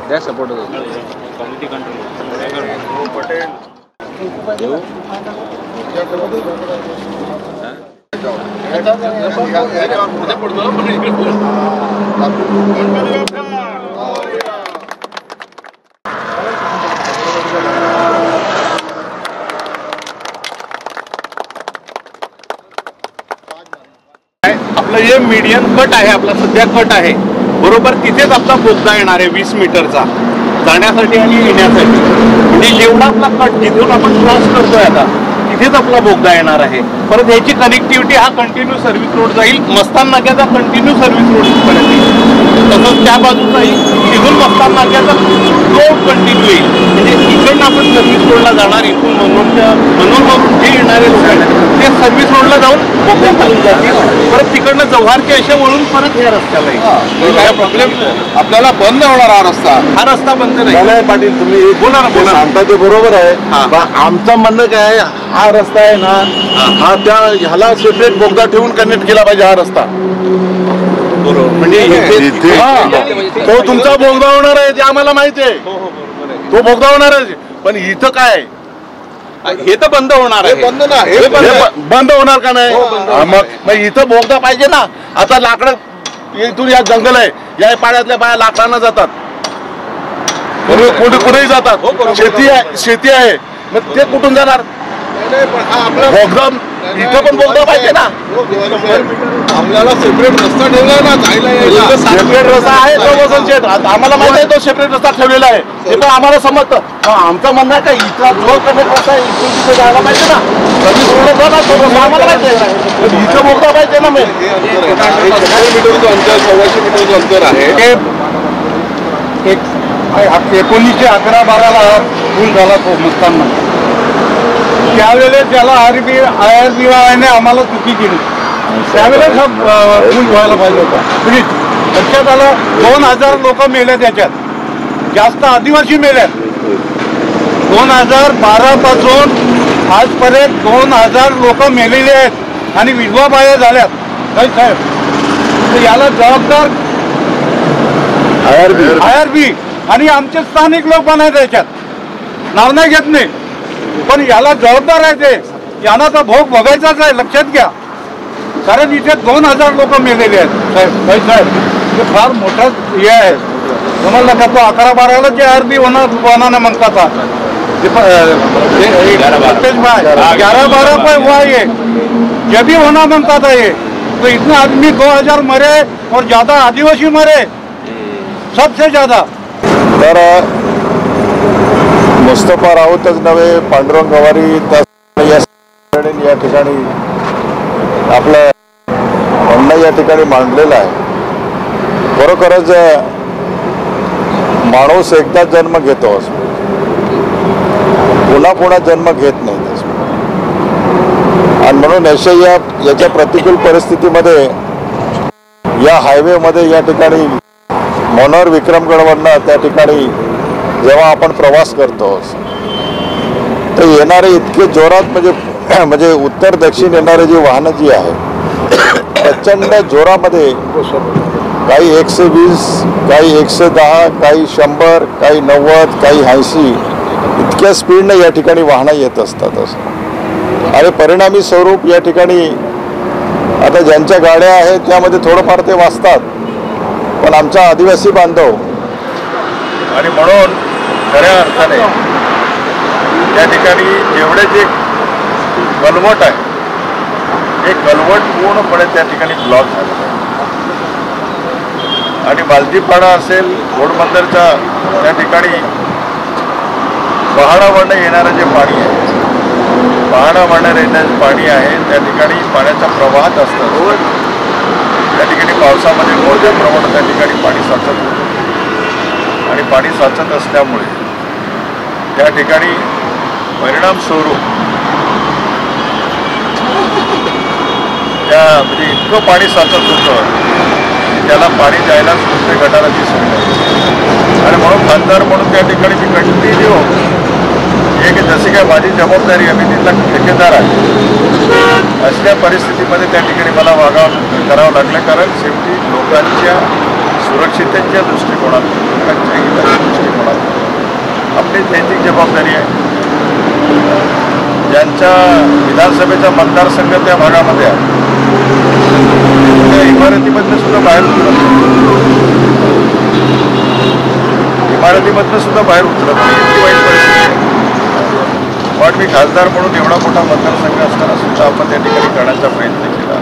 द्या support committee आपलं जे मीडियम कट आहे, आपला सध्या कट आहे बरोबर तिथेच आपला बोगदा येणार आहे 20 मीटरचा जाण्यासाठी आणि येण्यासाठी. म्हणजे जेवढा आपला कट जिथून आपण क्रॉस करतोय आता तिथेच आपला बोगदा येणार आहे. परत याची कनेक्टिव्हिटी हा कंटिन्यू सर्व्हिस रोड जाईल, मस्तान नाक्याचा कंटिन्यू सर्व्हिस रोड पर्यंत येईल. तसंच त्या बाजूचाही तिथून मस्तान नाक्याचा रोड कंटिन्यू येईल. म्हणजे इकडनं आपण सर्व्हिस रोडला जाणार, इथून मनोरमधून जे येणारे लोक आहेत ते सर्व्हिस रोडला जाऊन बोगदा चालून जातील. परत तिकडनं जव्हारच्या अशा वळून परत या रस्त्याला येईल. प्रॉब्लेम आपल्याला बंद होणार हा रस्ता बंद नाही. पाटील तुम्ही बोला ना, बोला. सांगता ते बरोबर आहे. आमचं म्हणणं काय आहे, हा रस्ता आहे ना, हा त्या ह्याला सेपरेट बोगदा ठेवून कनेक्ट केला पाहिजे हा रस्ता. बरोबर. म्हणजे तो तुमचा बोगदा होणार आहे ते आम्हाला माहिती आहे. तो बोगदा होणार आहे, पण इथं काय हे तर बंद होणार आहे. बंद ना, बंद होणार का नाही? मग इथं बोगदा पाहिजे ना. आता लाकडं इथून या जंगल आहे, या पाण्यातल्या बाया लाकडांना जातात, कुठेही जातात. शेती आहे, मग ते कुठून जाणार? बोगदा इथं पण बोगदा पाहिजे ना. आपल्याला सेपरेट रस्ता ठेवला ना जायला. सेपरेट रस्ता आहे तो वसंत शेठ, आम्हाला माहिती आहे तो सेपरेट रस्ता ठेवलेला आहे. ते पण आम्हाला समजतं. आमचं म्हणणं आहे का इथं जो कनेक्ट रस्ता आहे इथून तिथे जायला पाहिजे ना. आम्हाला माहिती आहे इथं बोगदा पाहिजे ना. 100 मीटरचं अंतर, 125 मीटरचं अंतर आहे. 1911-12 पूल झाला तो मस्ताना. त्यावेळेस त्याला आयआरबीआयने आम्हाला चुकी केली. त्यावेळेस हा पूल व्हायला पाहिजे होता. ब्रिज लक्षात आलं. 2000 लोक मेले त्याच्यात, जास्त आदिवासी मेले. 2012 पासून आजपर्यंत 2000 लोक मेलेले आहेत आणि विधवा बाया झाल्यात. काय साहेब, तर याला जबाबदार आयआरबी आणि आमचे स्थानिक लोक पण आहेत त्याच्यात. नाव नाही घेत नाही, पण याला जबाबदार आहे ते. यांना तर भोग बघायचाच आहे, लक्षात घ्या. कारण इथे 2000 लोक मेलेले आहेत साहेब. हे फार मोठं हे आहे. तुम्हाला का तो 11-12 जे आरबी होना म्हणतात. 11-12 पे हुआ ये जब भी होना मांगता था ये. तो इतने आदमी 2000 मरे और ज्यादा आदिवासी मरे, सबसे ज्यादा. तर मुस्तफा राऊतच नव्हे, पांडुरंग गवारी या ठिकाणी आपलं म्हणणं या ठिकाणी मांडलेलं आहे. खरोखरच माणूस एकदा जन्म घेतो, पुन्हा जन्म घेत नाही. आणि म्हणून याच्या प्रतिकूल परिस्थितीमध्ये या हायवेमध्ये या ठिकाणी मनोहर विक्रमगडवरनं त्या ठिकाणी जेव्हा आपण प्रवास करतो तर येणारे इतके जोरात म्हणजे उत्तर दक्षिण येणारे जी वाहनं जी आहे प्रचंड जोरामध्ये, काही 120, काही 110, काही 100, काही 90, काही 80 इतक्या स्पीडनं या ठिकाणी वाहनं येत असतात. आणि परिणामी स्वरूप या ठिकाणी आता ज्यांच्या गाड्या आहेत त्यामध्ये थोडंफार ते वाचतात, पण आमचा आदिवासी बांधव आणि म्हणून खऱ्या अर्थाने त्या ठिकाणी जेवढे जे कलवट आहे हे कलवट पूर्णपणे त्या ठिकाणी ब्लॉक झालं. आणि बालदीपाडा असेल, घोडबंदरच्या त्या ठिकाणी पहाडावरनं येणारं जे पाणी आहे, पहाडावरनं येणारे पाणी आहे त्या ठिकाणी पाण्याचा प्रवाहात असतं. त्या ठिकाणी पावसामध्ये मोठ्या प्रमाणात त्या ठिकाणी पाणी साचत होतं. आणि पाणी साचत असल्यामुळे त्या ठिकाणी परिणाम स्वरूप त्या म्हणजे इतकं पाणी साचत होतं की त्याला पाणी जायलाच दुसऱ्या गटाला दिसत नाही. आणि म्हणून खासदार म्हणून त्या ठिकाणी मी कंटिन्यू की जशी काय माझी जबाबदारी आहे, मी तिथला ठेकेदार आहे, असल्या परिस्थितीमध्ये त्या ठिकाणी मला वागावं करावं लागलं. कारण शेवटी लोकांच्या सुरक्षिततेच्या दृष्टिकोनातून, लोकांच्या हिताच्या दृष्टिकोनातून आपली नैतिक जबाबदारी आहे. ज्यांच्या विधानसभेचा मतदारसंघ त्या भागामध्ये आहे, त्या इमारतीमधनं सुद्धा बाहेर उतरत बाहेर उतरत नाही, इतकी वाईट परिस्थिती आहे. पण मी खासदार म्हणून एवढा मोठा मतदारसंघ असताना सुद्धा आपण त्या ठिकाणी करण्याचा प्रयत्न केला.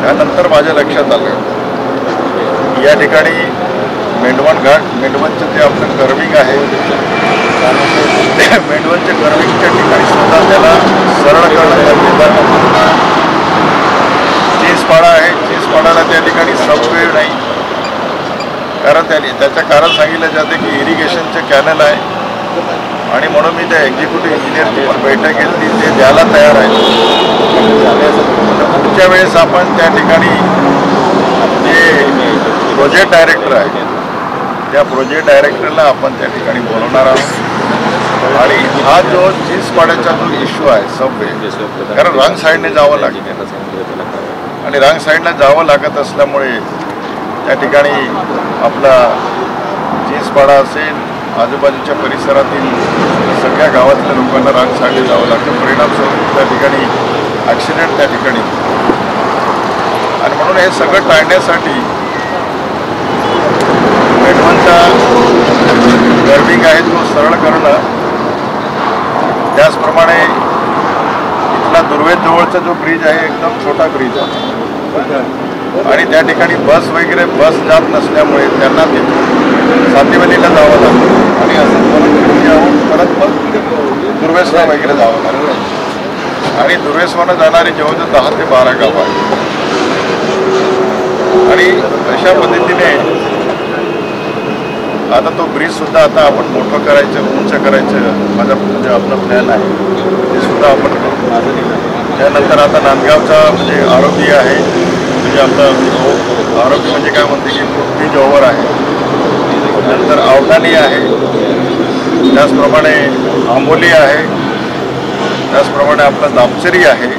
त्यानंतर माझ्या लक्षात आलं या ठिकाणी मेंढवण घाट, मेंढवणचं जे आपलं कर्विंग आहे, मेंढवणच्या कर्विंगच्या ठिकाणी सुद्धा त्याला सरळ करणं गरजेचं आहे. चीजपाडा आहे, चीजपाडाला त्या ठिकाणी सबवे नाही, कारण त्याचं कारण सांगितलं जाते की इरिगेशनचे कॅनल आहे आणि म्हणून मी त्या एक्झिक्युटिव्ह इंजिनियरची पण बैठक घेतली, ते द्यायला तयार आहे. पुढच्या वेळेस आपण त्या ठिकाणी जे प्रोजेक्ट डायरेक्टर आहे त्या प्रोजेक्ट डायरेक्टरला आपण त्या ठिकाणी बोलवणार आहोत. आणि हा जो चीजपाड्याचा जो इश्यू आहे सबवे, कारण रांग साईडने जावं लागते आणि रांग साईडला जावं लागत असल्यामुळे त्या ठिकाणी आपला चीजपाडा असेल, आजूबाजूच्या परिसरातील सगळ्या गावातल्या लोकांना रांग साईडने जावं लागतं. परिणामस्वरूप त्या ठिकाणी ॲक्सिडेंट त्या ठिकाणी. आणि म्हणून हे सगळं टाळण्यासाठी मेंढवणचा कर्विंग आहे तो सरळ करणं, त्याचप्रमाणे इथला दुर्वेद जवळचा जो ब्रिज आहे एकदम छोटा ब्रिज आहे आणि त्या ठिकाणी बस वगैरे जात नसल्यामुळे त्यांना तिथून सातेवलीला जावं लागतं आणि असं परत मग दुर्वेसला वगैरे जावं लागतं. आणि दुर्वेसवानं जाणारी जवळजवळ 10 ते 12 गावं आहेत. आणि अशा पद्धतीने आता तो ब्रिजसुद्धा आता आपण मोठं करायचं, उंच करायचं माझा म्हणजे आपला प्लॅन आहे, ते सुद्धा आपण करू. त्यानंतर आता नांदगावचा म्हणजे आरोग्य आहे, म्हणजे आपलं आरोग्य म्हणजे काय म्हणते की ब्रिज ओव्हर आहे. नंतर आवटाणी आहे, त्याचप्रमाणे आंबोली आहे, त्याचप्रमाणे आपला दापचरी आहे,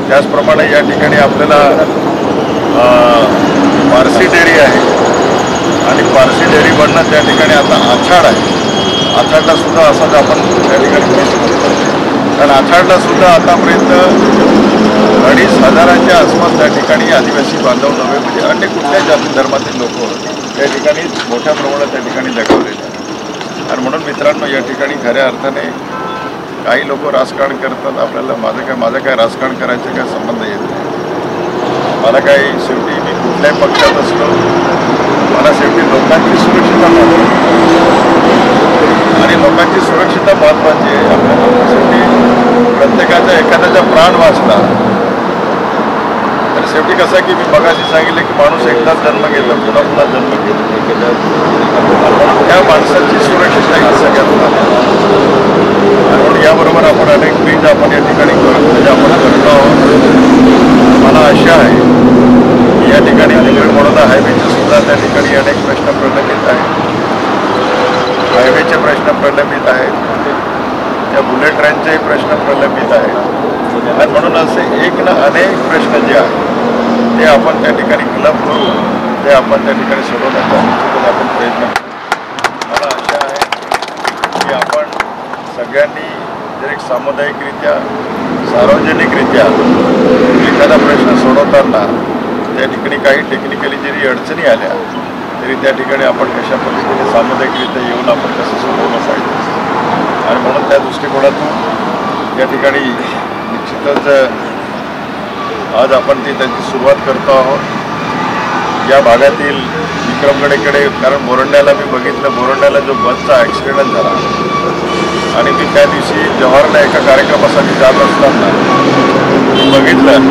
त्याचप्रमाणे या ठिकाणी आपल्याला पारसी डेअरी आहे आणि पारसी डेअरीवरनं त्या ठिकाणी आता आछाड आहे. आछाडला सुद्धा असाच आपण त्या ठिकाणी कारण आछाडला सुद्धा आतापर्यंत 2,500च्या आसपास त्या ठिकाणी आदिवासी बांधव नव्हे म्हणजे अन्य कुठल्या जाती धर्मातील लोक त्या ठिकाणी मोठ्या प्रमाणात त्या ठिकाणी दगावलेले आहेत. आणि म्हणून मित्रांनो, या ठिकाणी खऱ्या अर्थाने काही लोक राजकारण करतात. आपल्याला माझं काय राजकारण करायचं काय संबंध येत नाही. मला काही शेवटी मी कुठल्याही पक्षात असलो, मला शेवटी लोकांची सुरक्षितता आणि लोकांची सुरक्षितता महत्त्वाची आहे. आपल्याला शेवटी प्रत्येकाचा एखाद्याचा प्राण वाचला तर शेवटी कसं आहे की मी मगाशी सांगितलं की माणूस एकदाच जन्म घेतो, पुन्हा पुन्हा जन्म घेतो. त्या माणसाची सुरक्षितता ही सगळ्यात महत्त्वाची. म्हणून याबरोबर आपण अनेक ब्रिज आपण या ठिकाणी म्हणजे आपण करतो आहोत. मला आशा आहे की या ठिकाणी निलगड बडोदा हायवेचे सुद्धा त्या ठिकाणी अनेक प्रश्न प्रलंबित आहेत. हायवेचे प्रश्न प्रलंबित आहेत, त्या बुलेट ट्रेनचेही प्रश्न प्रलंबित आहेत. आणि म्हणून असे एक ना अनेक प्रश्न जे आहेत ते आपण त्या ठिकाणी क्लब करू, ते आपण त्या ठिकाणी सोडवण्याचा निश्चितच आपण प्रयत्न करू. मला आशा आहे की आपण सगळ्यांनी जर एक सामुदायिकरित्या, सार्वजनिकरित्या एखादा प्रश्न सोडवताना त्या ठिकाणी काही टेक्निकली जरी अडचणी आल्या तरी त्या ठिकाणी आपण कशा पद्धतीने सामुदायिकरित्या येऊन आपण कसं सोडवलं पाहिजे. आणि म्हणून त्या दृष्टिकोनातून या ठिकाणी निश्चितच आज आपण त्याची सुरुवात करतो आहोत. या भागातील विक्रमगडकडे, कारण बोरंड्याला मी बघितलं, बोरंड्याला जो बसचा ॲक्सिडेंट झाला आणि मी त्या दिवशी जव्हारला एका कार्यक्रमासाठी जात असताना मी बघितलं,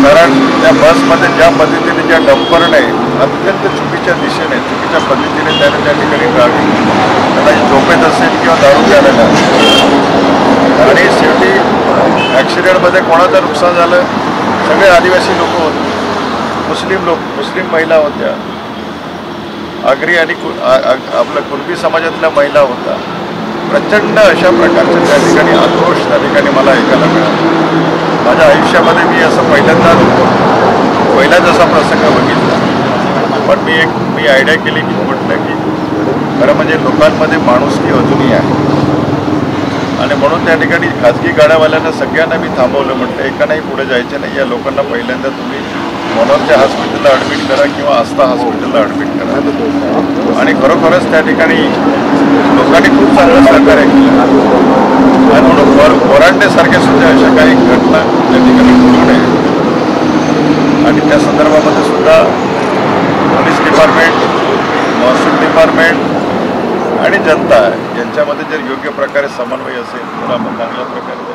कारण त्या बसमध्ये ज्या पद्धतीने ज्या डंपरने अत्यंत चुकीच्या दिशेने, चुकीच्या पद्धतीने त्याने त्या ठिकाणी ड्रायव्हिंग, त्याला झोपेत असेल किंवा दारू प्यायला आणि शेवटी ॲक्सिडेंटमध्ये कोणाचं नुकसान झालं, सगळे आदिवासी लोक होते, मुस्लिम महिला होत्या, आगरी आणि आपल्या कुणबी समाजातल्या महिला होत्या. प्रचंड अशा प्रकारचे त्या ठिकाणी आक्रोश त्या ठिकाणी मला ऐकायला मिळाला. माझ्या आयुष्यामध्ये मी असं पहिला जसा प्रसंग बघितला, पण मी आयडिया केली की म्हटलं की खरं म्हणजे लोकांमध्ये माणुसकी अजूनही आहे आणि म्हणून त्या ठिकाणी खाजगी गाड्यावाल्यांना सगळ्यांना मी थांबवलं. म्हटलं एकालाही पुढे जायचं नाही, या लोकांना पहिल्यांदा तुम्ही मनोरच्या हॉस्पिटलला ॲडमिट करा किंवा आस्था हॉस्पिटलला ॲडमिट करा. आणि खरोखरच त्या ठिकाणी लोकांनी खूप चांगलं सहकार्य केलं आणि म्हणून बोरांडेसारख्या सुद्धा अशा काही घटना त्या ठिकाणी घडू नये आणि त्या संदर्भामध्ये सुद्धा पोलीस डिपार्टमेंट, महसूल डिपार्टमेंट आणि जनता यांच्यामध्ये जर योग्य प्रकारे समन्वय असेल तर आपण चांगल्या प्रकारे